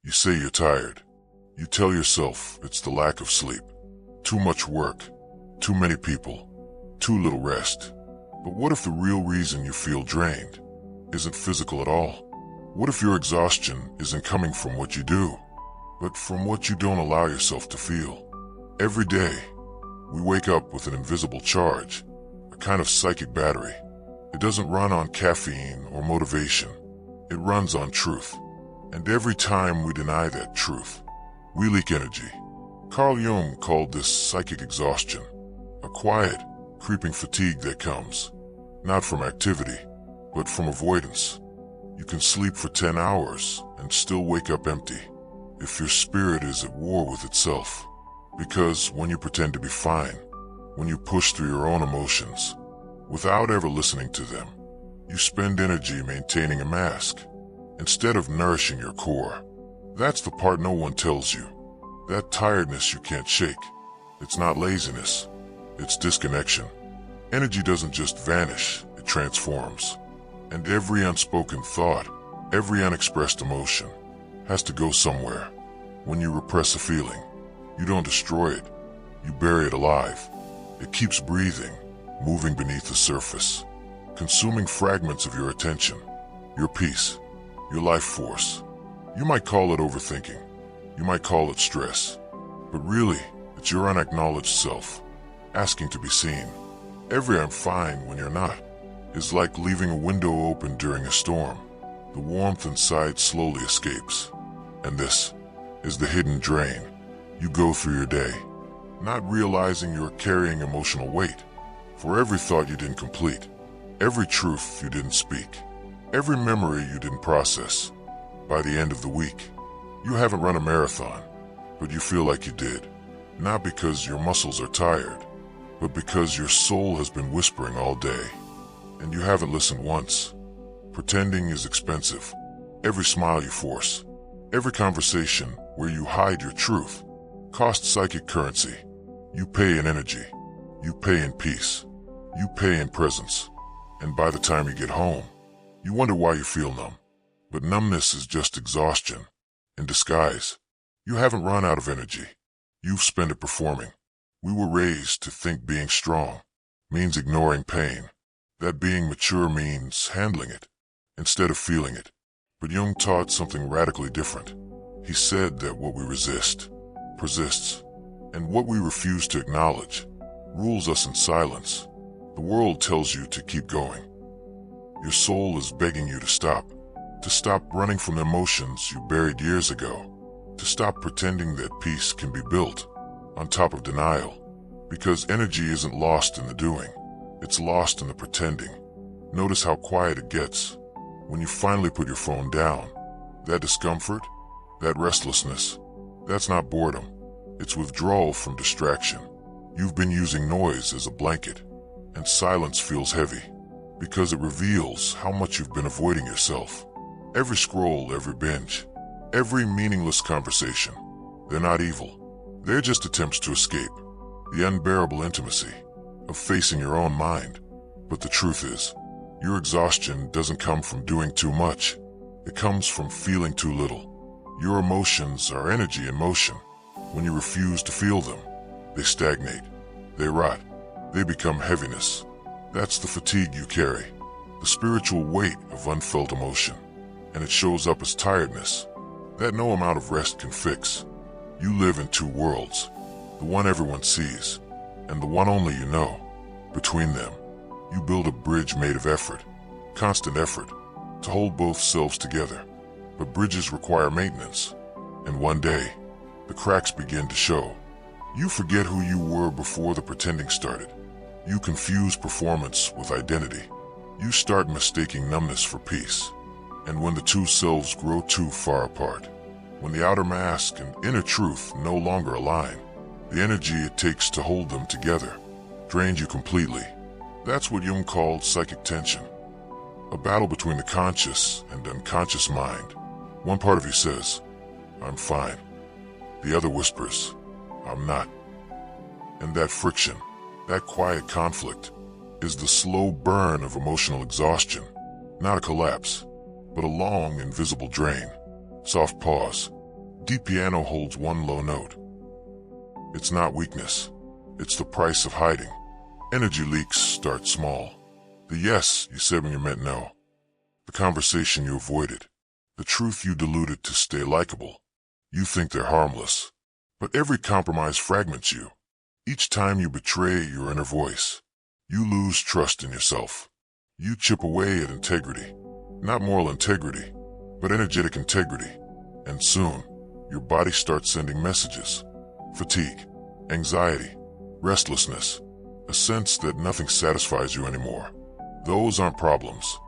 You say you're tired. You tell yourself it's the lack of sleep. Too much work. Too many people. Too little rest. But what if the real reason you feel drained isn't physical at all? What if your exhaustion isn't coming from what you do, but from what you don't allow yourself to feel? Every day, we wake up with an invisible charge, a kind of psychic battery. It doesn't run on caffeine or motivation. It runs on truth. And every time we deny that truth, we leak energy. Carl Jung called this psychic exhaustion, a quiet, creeping fatigue that comes, not from activity, but from avoidance. You can sleep for 10 hours and still wake up empty if your spirit is at war with itself. Because when you pretend to be fine, when you push through your own emotions, without ever listening to them, you spend energy maintaining a mask, instead of nourishing your core. That's the part no one tells you. That tiredness you can't shake. It's not laziness. It's disconnection. Energy doesn't just vanish, it transforms. And every unspoken thought, every unexpressed emotion, has to go somewhere. When you repress a feeling, you don't destroy it. You bury it alive. It keeps breathing, moving beneath the surface, consuming fragments of your attention, your peace, your life force. You might call it overthinking. You might call it stress. But really, it's your unacknowledged self, asking to be seen. Every "I'm fine" when you're not is like leaving a window open during a storm. The warmth inside slowly escapes. And this is the hidden drain. You go through your day, not realizing you're carrying emotional weight. For every thought you didn't complete, every truth you didn't speak, every memory you didn't process. By the end of the week, you haven't run a marathon, but you feel like you did. Not because your muscles are tired, but because your soul has been whispering all day, and you haven't listened once. Pretending is expensive. Every smile you force, every conversation where you hide your truth, costs psychic currency. You pay in energy. You pay in peace. You pay in presence. And by the time you get home, you wonder why you feel numb. But numbness is just exhaustion in disguise. You haven't run out of energy. You've spent it performing. We were raised to think being strong means ignoring pain, that being mature means handling it instead of feeling it. But Jung taught something radically different. He said that what we resist persists, and what we refuse to acknowledge rules us in silence. The world tells you to keep going. Your soul is begging you to stop running from the emotions you buried years ago, to stop pretending that peace can be built on top of denial. Because energy isn't lost in the doing, it's lost in the pretending. Notice how quiet it gets when you finally put your phone down. That discomfort, that restlessness, that's not boredom. It's withdrawal from distraction. You've been using noise as a blanket, and silence feels heavy, because it reveals how much you've been avoiding yourself. Every scroll, every binge, every meaningless conversation, they're not evil. They're just attempts to escape the unbearable intimacy of facing your own mind. But the truth is, your exhaustion doesn't come from doing too much. It comes from feeling too little. Your emotions are energy in motion. When you refuse to feel them, they stagnate, they rot, they become heaviness. That's the fatigue you carry, the spiritual weight of unfelt emotion. And it shows up as tiredness that no amount of rest can fix. You live in two worlds, the one everyone sees, and the one only you know. Between them, you build a bridge made of effort, constant effort, to hold both selves together. But bridges require maintenance, and one day, the cracks begin to show. You forget who you were before the pretending started. You confuse performance with identity. You start mistaking numbness for peace. And when the two selves grow too far apart, when the outer mask and inner truth no longer align, the energy it takes to hold them together drains you completely. That's what Jung called psychic tension, a battle between the conscious and unconscious mind. One part of you says, "I'm fine." The other whispers, "I'm not." And that friction, that quiet conflict, is the slow burn of emotional exhaustion, not a collapse, but a long, invisible drain. Soft pause, Deep piano holds one low note. It's not weakness. It's the price of hiding. Energy leaks start small. The yes you said when you meant no. The conversation you avoided. The truth you diluted to stay likable. You think they're harmless. But every compromise fragments you. Each time you betray your inner voice, you lose trust in yourself. You chip away at integrity. Not moral integrity, but energetic integrity. And soon, your body starts sending messages. Fatigue, anxiety, restlessness, a sense that nothing satisfies you anymore. Those aren't problems.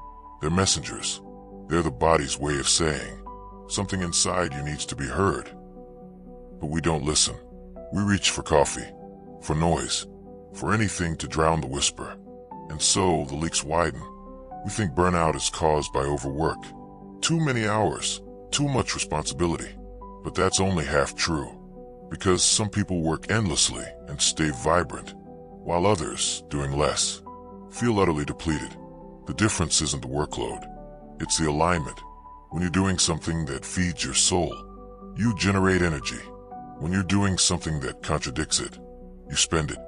They're messengers. They're the body's way of saying something inside you needs to be heard. But we don't listen. We reach for coffee, for noise, for anything to drown the whisper. And so the leaks widen. We think burnout is caused by overwork. Too many hours, too much responsibility. But that's only half true. Because some people work endlessly and stay vibrant, while others, doing less, feel utterly depleted. The difference isn't the workload. It's the alignment. When you're doing something that feeds your soul, you generate energy. When you're doing something that contradicts it, you spend it.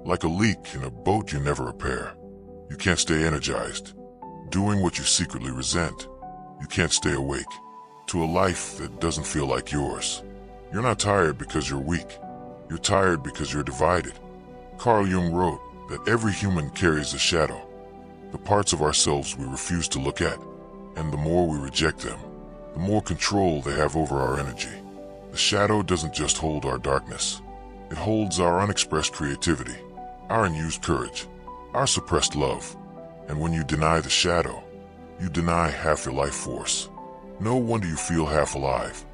Like a leak in a boat you never repair. You can't stay energized. Doing what you secretly resent, you can't stay awake to a life that doesn't feel like yours. You're not tired because you're weak. You're tired because you're divided. Carl Jung wrote that every human carries a shadow, the parts of ourselves we refuse to look at, and the more we reject them, the more control they have over our energy. The shadow doesn't just hold our darkness. It holds our unexpressed creativity, our unused courage, our suppressed love. And when you deny the shadow, you deny half your life force. No wonder you feel half alive.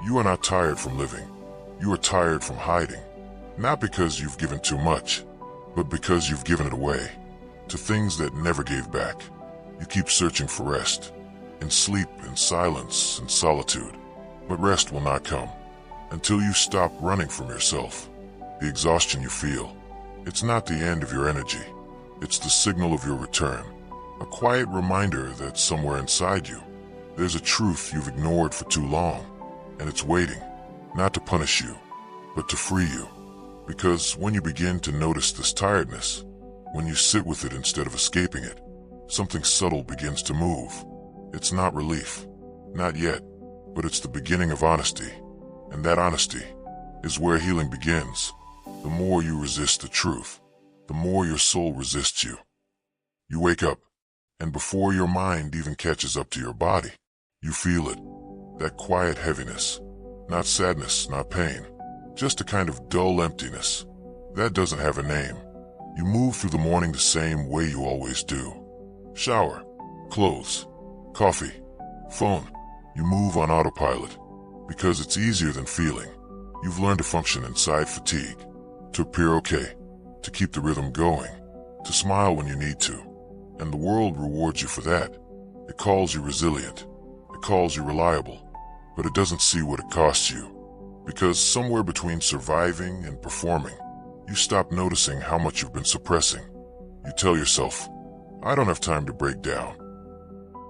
You are not tired from living. You are tired from hiding. Not because you've given too much, but because you've given it away to things that never gave back. You keep searching for rest, in sleep, in silence, in solitude. But rest will not come until you stop running from yourself. The exhaustion you feel, it's not the end of your energy. It's the signal of your return. A quiet reminder that somewhere inside you, there's a truth you've ignored for too long. And it's waiting, not to punish you, but to free you. Because when you begin to notice this tiredness, when you sit with it instead of escaping it, something subtle begins to move. It's not relief, not yet, but it's the beginning of honesty. And that honesty is where healing begins. The more you resist the truth, the more your soul resists you. You wake up, and before your mind even catches up to your body, you feel it. That quiet heaviness. Not sadness, not pain. Just a kind of dull emptiness. That doesn't have a name. You move through the morning the same way you always do. Shower, clothes, coffee, phone. You move on autopilot. Because it's easier than feeling. You've learned to function inside fatigue. To appear okay. To keep the rhythm going. To smile when you need to. And the world rewards you for that. It calls you resilient. It calls you reliable. But it doesn't see what it costs you. Because somewhere between surviving and performing, you stop noticing how much you've been suppressing. You tell yourself, I don't have time to break down.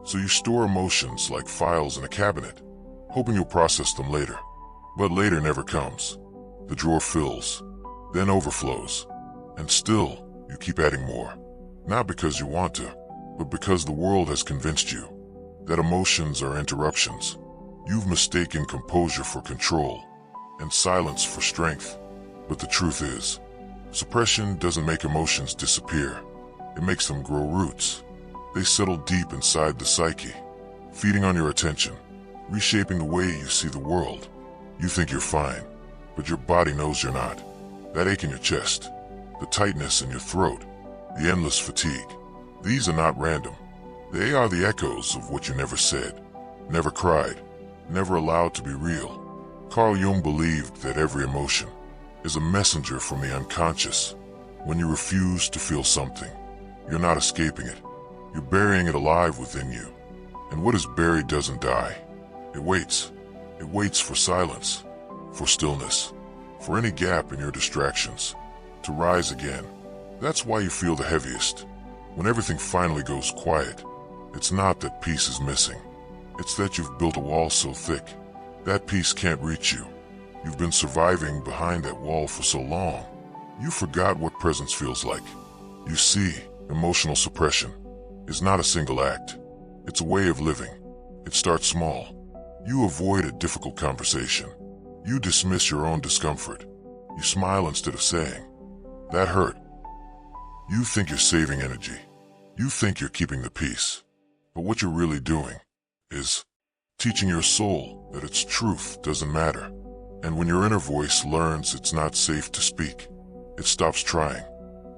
So you store emotions like files in a cabinet, hoping you'll process them later. But later never comes. The drawer fills, then overflows. And still, you keep adding more. Not because you want to, but because the world has convinced you that emotions are interruptions. You've mistaken composure for control, and silence for strength. But the truth is, suppression doesn't make emotions disappear. It makes them grow roots. They settle deep inside the psyche, feeding on your attention, reshaping the way you see the world. You think you're fine, but your body knows you're not. That ache in your chest, the tightness in your throat, the endless fatigue. These are not random. They are the echoes of what you never said, never cried, never allowed to be real. Carl Jung believed that every emotion is a messenger from the unconscious. When you refuse to feel something, you're not escaping it. You're burying it alive within you. And what is buried doesn't die. It waits. It waits for silence, for stillness, for any gap in your distractions, to rise again. That's why you feel the heaviest. When everything finally goes quiet, it's not that peace is missing. It's that you've built a wall so thick That peace can't reach you. You've been surviving behind that wall for so long. You forgot what presence feels like. You see, emotional suppression is not a single act. It's a way of living. It starts small. You avoid a difficult conversation. You dismiss your own discomfort. You smile instead of saying, "That hurt." You think you're saving energy. You think you're keeping the peace. But what you're really doing is teaching your soul that its truth doesn't matter. And when your inner voice learns it's not safe to speak, it stops trying.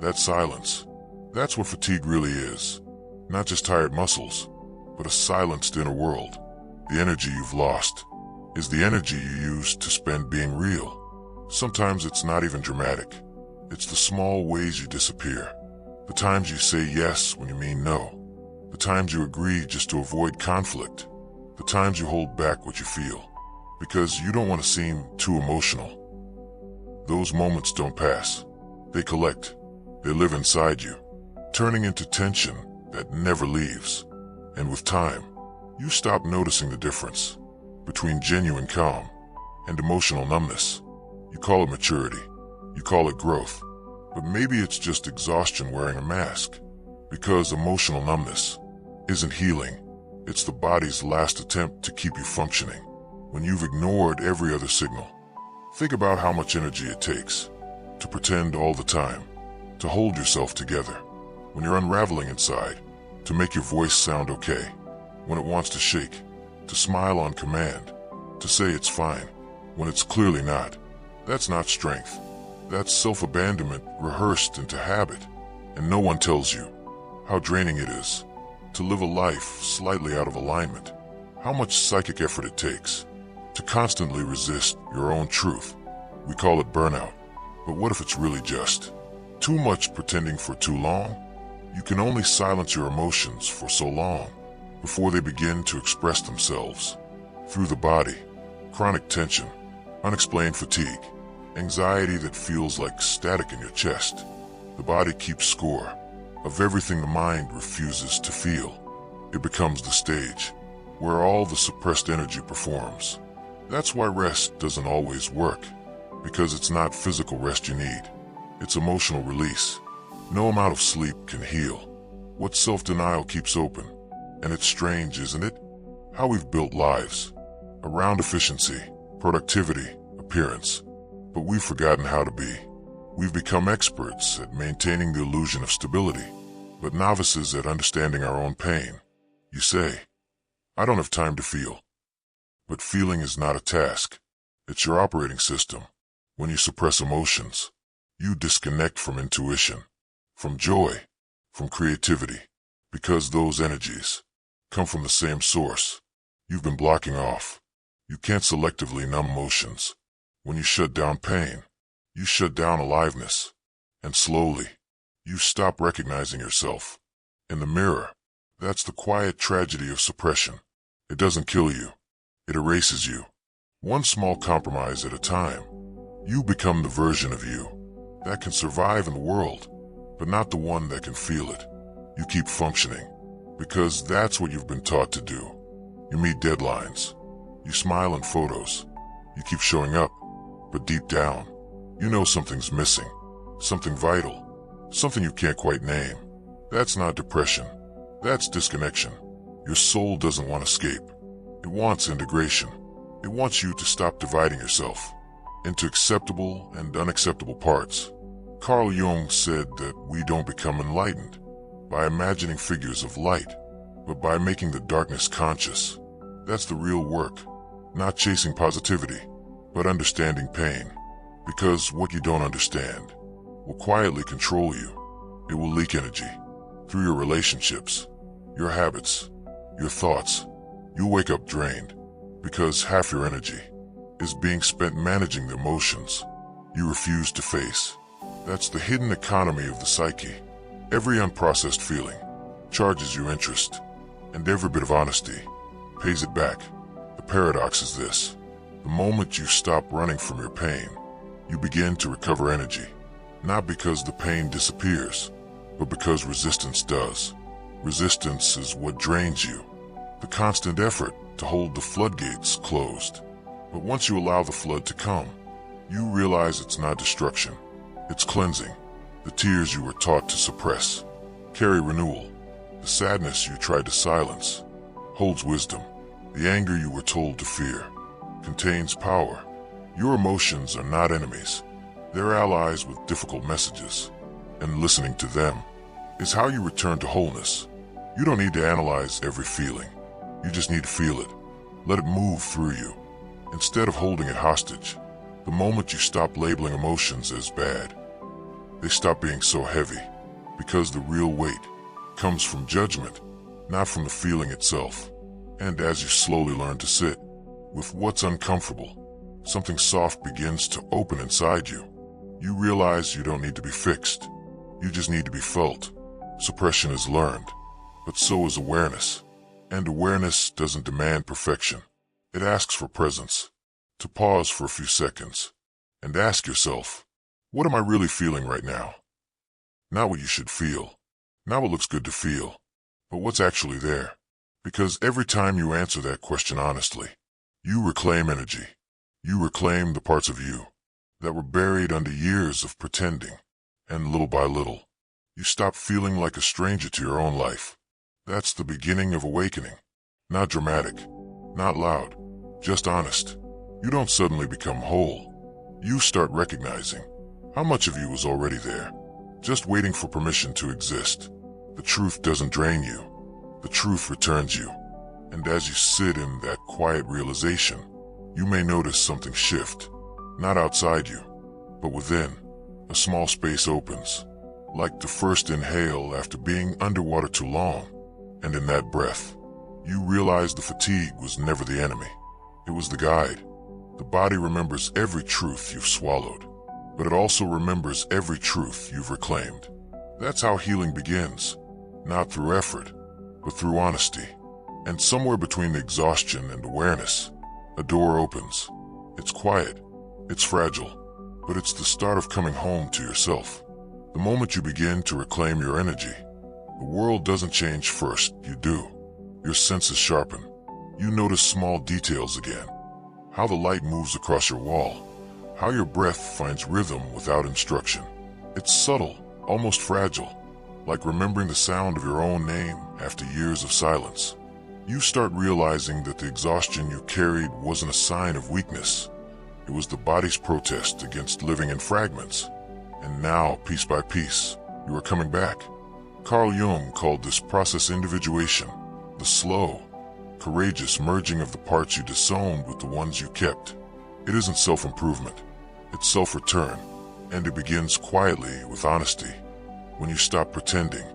That silence, that's what fatigue really is. Not just tired muscles, but a silenced inner world. The energy you've lost is the energy you used to spend being real. Sometimes it's not even dramatic. It's the small ways you disappear. The times you say yes when you mean no. The times you agree just to avoid conflict. The times you hold back what you feel because you don't want to seem too emotional. Those moments don't pass. They collect. They live inside you, turning into tension that never leaves. And with time, you stop noticing the difference between genuine calm and emotional numbness. You call it maturity. You call it growth. But maybe it's just exhaustion wearing a mask. Because emotional numbness isn't healing. It's the body's last attempt to keep you functioning when you've ignored every other signal. Think about how much energy it takes to pretend all the time, to hold yourself together when you're unraveling inside, to make your voice sound okay when it wants to shake, to smile on command, to say it's fine when it's clearly not. That's not strength. That's self-abandonment rehearsed into habit. And no one tells you how draining it is to live a life slightly out of alignment, how much psychic effort it takes to constantly resist your own truth. We call it burnout. But what if it's really just too much pretending for too long? You can only silence your emotions for so long before they begin to express themselves through the body. Chronic tension, unexplained fatigue, anxiety that feels like static in your chest. The body keeps score of everything the mind refuses to feel. It becomes the stage where all the suppressed energy performs. That's why rest doesn't always work, because it's not physical rest you need. It's emotional release. No amount of sleep can heal what self-denial keeps open. And it's strange, isn't it? How we've built lives around efficiency, productivity, appearance. But we've forgotten how to be. We've become experts at maintaining the illusion of stability, but novices at understanding our own pain. You say, "I don't have time to feel." But feeling is not a task. It's your operating system. When you suppress emotions, you disconnect from intuition, from joy, from creativity, because those energies come from the same source you've been blocking off. You can't selectively numb emotions. When you shut down pain, you shut down aliveness. And slowly, you stop recognizing yourself in the mirror. That's the quiet tragedy of suppression. It doesn't kill you. It erases you. One small compromise at a time. You become the version of you that can survive in the world, but not the one that can feel it. You keep functioning because that's what you've been taught to do. You meet deadlines. You smile in photos. You keep showing up. But deep down, you know something's missing, something vital, something you can't quite name. That's not depression. That's disconnection. Your soul doesn't want escape. It wants integration. It wants you to stop dividing yourself into acceptable and unacceptable parts. Carl Jung said that we don't become enlightened by imagining figures of light, but by making the darkness conscious. That's the real work, not chasing positivity, but understanding pain. Because what you don't understand will quietly control you. It will leak energy through your relationships, your habits, your thoughts. You'll wake up drained because half your energy is being spent managing the emotions you refuse to face. That's the hidden economy of the psyche. Every unprocessed feeling charges you interest, and every bit of honesty pays it back. The paradox is this. The moment you stop running from your pain, you begin to recover energy. Not because the pain disappears, but because resistance does. Resistance is what drains you. The constant effort to hold the floodgates closed. But once you allow the flood to come, you realize it's not destruction, it's cleansing. The tears you were taught to suppress carry renewal. The sadness you tried to silence holds wisdom. The anger you were told to fear contains power. Your emotions are not enemies. They're allies with difficult messages, and listening to them is how you return to wholeness. You don't need to analyze every feeling. You just need to feel it. Let it move through you, instead of holding it hostage. The moment you stop labeling emotions as bad, they stop being so heavy, because the real weight comes from judgment, not from the feeling itself. And as you slowly learn to sit with what's uncomfortable, something soft begins to open inside you. You realize you don't need to be fixed. You just need to be felt. Suppression is learned, but so is awareness. And awareness doesn't demand perfection. It asks for presence. To pause for a few seconds and ask yourself, what am I really feeling right now? Not what you should feel, not what looks good to feel, but what's actually there. Because every time you answer that question honestly, you reclaim energy. You reclaim the parts of you that were buried under years of pretending. And little by little, you stop feeling like a stranger to your own life. That's the beginning of awakening. Not dramatic, not loud, just honest. You don't suddenly become whole. You start recognizing how much of you was already there, just waiting for permission to exist. The truth doesn't drain you. The truth returns you. And as you sit in that quiet realization, you may notice something shift, not outside you, but within. A small space opens, like the first inhale after being underwater too long. And in that breath, you realize the fatigue was never the enemy. It was the guide. The body remembers every truth you've swallowed, but it also remembers every truth you've reclaimed. That's how healing begins, not through effort, but through honesty. And somewhere between exhaustion and awareness, a door opens. It's quiet, it's fragile, but it's the start of coming home to yourself. The moment you begin to reclaim your energy, the world doesn't change first, you do. Your senses sharpen. You notice small details again. How the light moves across your wall. How your breath finds rhythm without instruction. It's subtle, almost fragile, like remembering the sound of your own name after years of silence. You start realizing that the exhaustion you carried wasn't a sign of weakness. It was the body's protest against living in fragments. And now, piece by piece, you are coming back. Carl Jung called this process individuation, the slow, courageous merging of the parts you disowned with the ones you kept. It isn't self-improvement, it's self-return, and it begins quietly with honesty. When you stop pretending,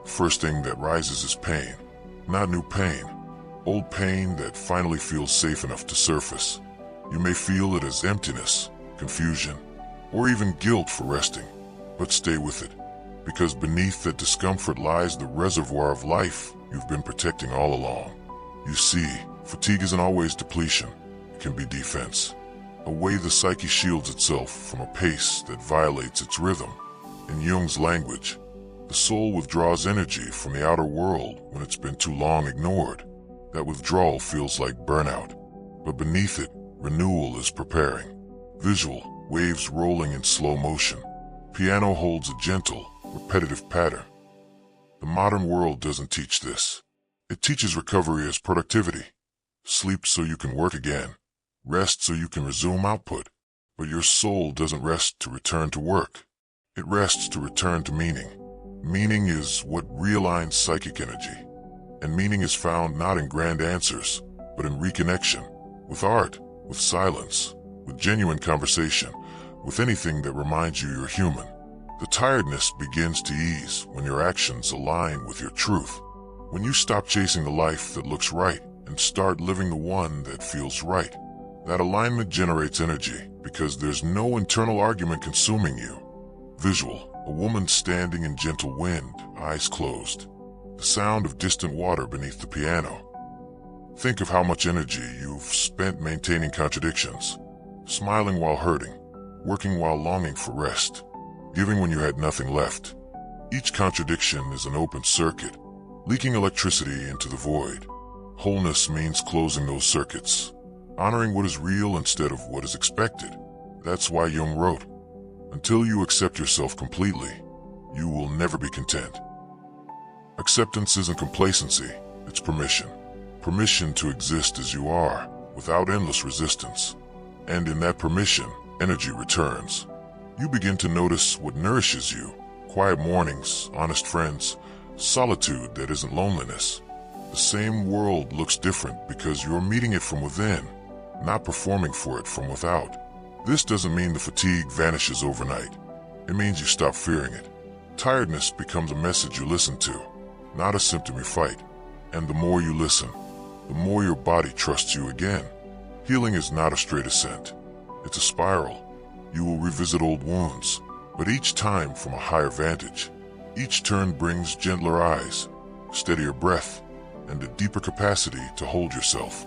the first thing that rises is pain. Not new pain, old pain that finally feels safe enough to surface. You may feel it as emptiness, confusion, or even guilt for resting, but stay with it, because beneath that discomfort lies the reservoir of life you've been protecting all along. You see, fatigue isn't always depletion. It can be defense, a way the psyche shields itself from a pace that violates its rhythm. In Jung's language, the soul withdraws energy from the outer world when it's been too long ignored. That withdrawal feels like burnout, but beneath it, renewal is preparing. Visual, waves rolling in slow motion. Piano holds a gentle, repetitive pattern. The modern world doesn't teach this. It teaches recovery as productivity. Sleep so you can work again. Rest so you can resume output. But your soul doesn't rest to return to work. It rests to return to meaning. Meaning is what realigns psychic energy. And meaning is found not in grand answers, but in reconnection. With art, with silence, with genuine conversation, with anything that reminds you you're human. The tiredness begins to ease when your actions align with your truth. When you stop chasing the life that looks right and start living the one that feels right. That alignment generates energy because there's no internal argument consuming you. Visual, a woman standing in gentle wind, eyes closed. The sound of distant water beneath the piano. Think of how much energy you've spent maintaining contradictions. Smiling while hurting, working while longing for rest, giving when you had nothing left. Each contradiction is an open circuit, leaking electricity into the void. Wholeness means closing those circuits, honoring what is real instead of what is expected. That's why Jung wrote, "Until you accept yourself completely, you will never be content." Acceptance isn't complacency, it's permission. Permission to exist as you are, without endless resistance. And in that permission, energy returns. You begin to notice what nourishes you: quiet mornings, honest friends, solitude that isn't loneliness. The same world looks different because you're meeting it from within, not performing for it from without. This doesn't mean the fatigue vanishes overnight. It means you stop fearing it. Tiredness becomes a message you listen to, not a symptom you fight. And the more you listen, the more your body trusts you again. Healing is not a straight ascent. It's a spiral. You will revisit old wounds, but each time from a higher vantage. Each turn brings gentler eyes, steadier breath, and a deeper capacity to hold yourself.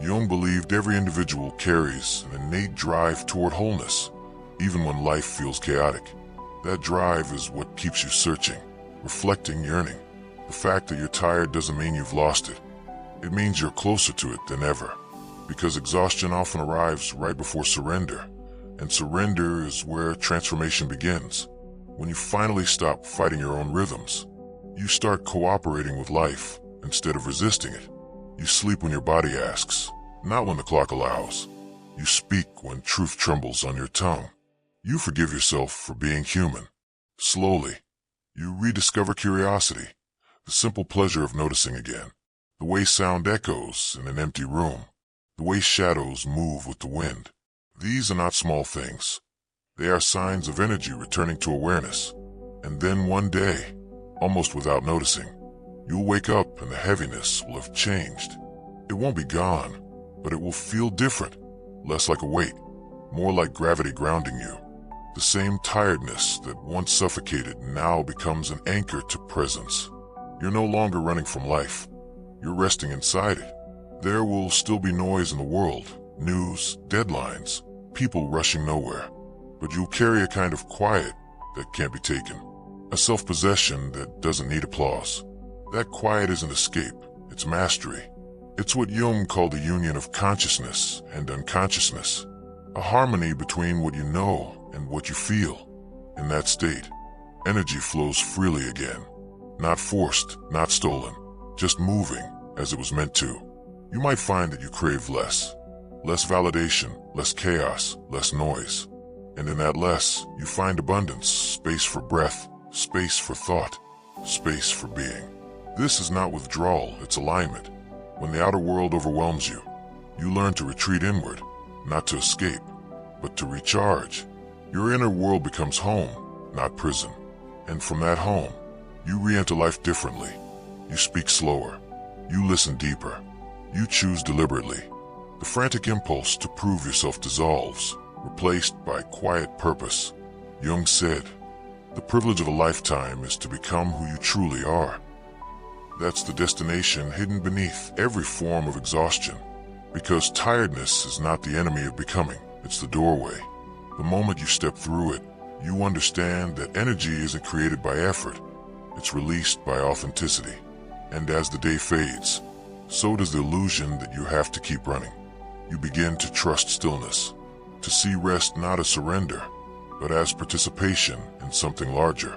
Jung believed every individual carries an innate drive toward wholeness, even when life feels chaotic. That drive is what keeps you searching, reflecting, yearning. The fact that you're tired doesn't mean you've lost it. It means you're closer to it than ever, because exhaustion often arrives right before surrender, and surrender is where transformation begins. When you finally stop fighting your own rhythms, you start cooperating with life instead of resisting it. You sleep when your body asks, not when the clock allows. You speak when truth trembles on your tongue. You forgive yourself for being human. Slowly, you rediscover curiosity, the simple pleasure of noticing again. The way sound echoes in an empty room, the way shadows move with the wind. These are not small things. They are signs of energy returning to awareness. And then one day, almost without noticing, you'll wake up and the heaviness will have changed. It won't be gone, but it will feel different, less like a weight, more like gravity grounding you. The same tiredness that once suffocated now becomes an anchor to presence. You're no longer running from life. You're resting inside it. There will still be noise in the world, news, deadlines, people rushing nowhere. But you'll carry a kind of quiet that can't be taken, a self-possession that doesn't need applause. That quiet isn't escape, it's mastery. It's what Jung called the union of consciousness and unconsciousness, a harmony between what you know and what you feel. In that state, energy flows freely again, not forced, not stolen, just moving as it was meant to. You might find that you crave less validation, less chaos, less noise. And in that less, you find abundance, space for breath, space for thought, space for being. This is not withdrawal, it's alignment. When the outer world overwhelms you, you learn to retreat inward, not to escape, but to recharge. Your inner world becomes home, not prison. And from that home, you re-enter life differently. You speak slower. You listen deeper. You choose deliberately. The frantic impulse to prove yourself dissolves, replaced by quiet purpose. Jung said, "The privilege of a lifetime is to become who you truly are." That's the destination hidden beneath every form of exhaustion. Because tiredness is not the enemy of becoming, it's the doorway. The moment you step through it, you understand that energy isn't created by effort. It's released by authenticity. And as the day fades, so does the illusion that you have to keep running. You begin to trust stillness, to see rest not as surrender, but as participation in something larger.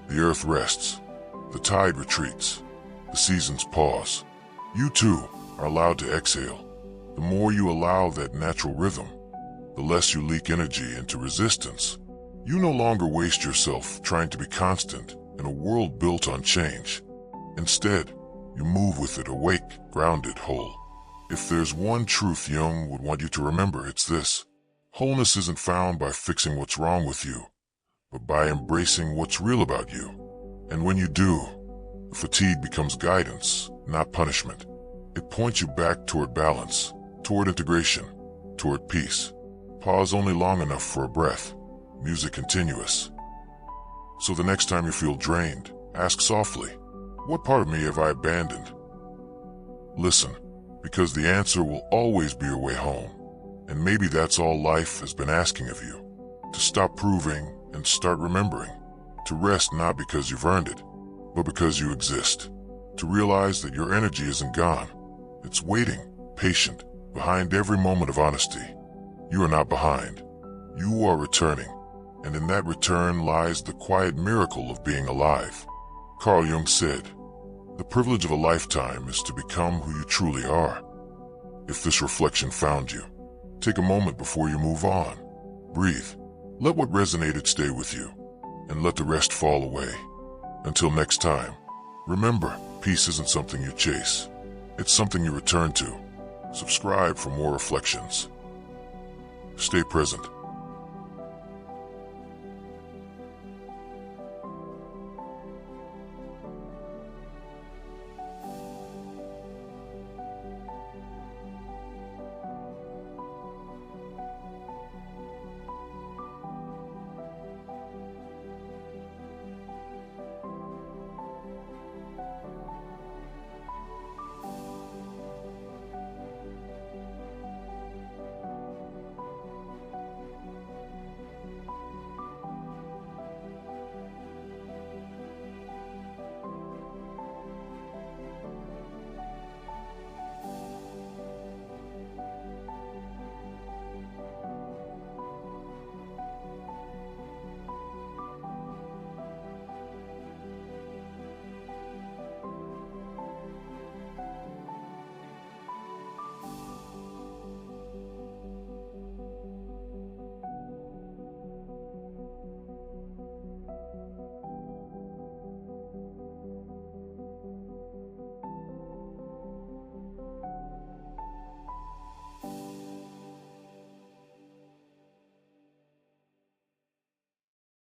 The earth rests, the tide retreats, the seasons pause. You too are allowed to exhale. The more you allow that natural rhythm, the less you leak energy into resistance. You no longer waste yourself trying to be constant in a world built on change. Instead, you move with it, awake, grounded, whole. If there's one truth Jung would want you to remember, it's this. Wholeness isn't found by fixing what's wrong with you, but by embracing what's real about you. And when you do, the fatigue becomes guidance, not punishment. It points you back toward balance, toward integration, toward peace. Pause only long enough for a breath. Music continuous. So the next time you feel drained, ask softly, what part of me have I abandoned? Listen, because the answer will always be your way home. And maybe that's all life has been asking of you. To stop proving and start remembering. To rest not because you've earned it, but because you exist. To realize that your energy isn't gone. It's waiting, patient, Behind every moment of honesty, you are not behind. You are returning, and in that return lies the quiet miracle of being alive. Carl Jung said, "The privilege of a lifetime is to become who you truly are." If this reflection found you, take a moment before you move on. Breathe. Let what resonated stay with you, and let the rest fall away. Until next time, remember, peace isn't something you chase. It's something you return to. Subscribe for more reflections. Stay present.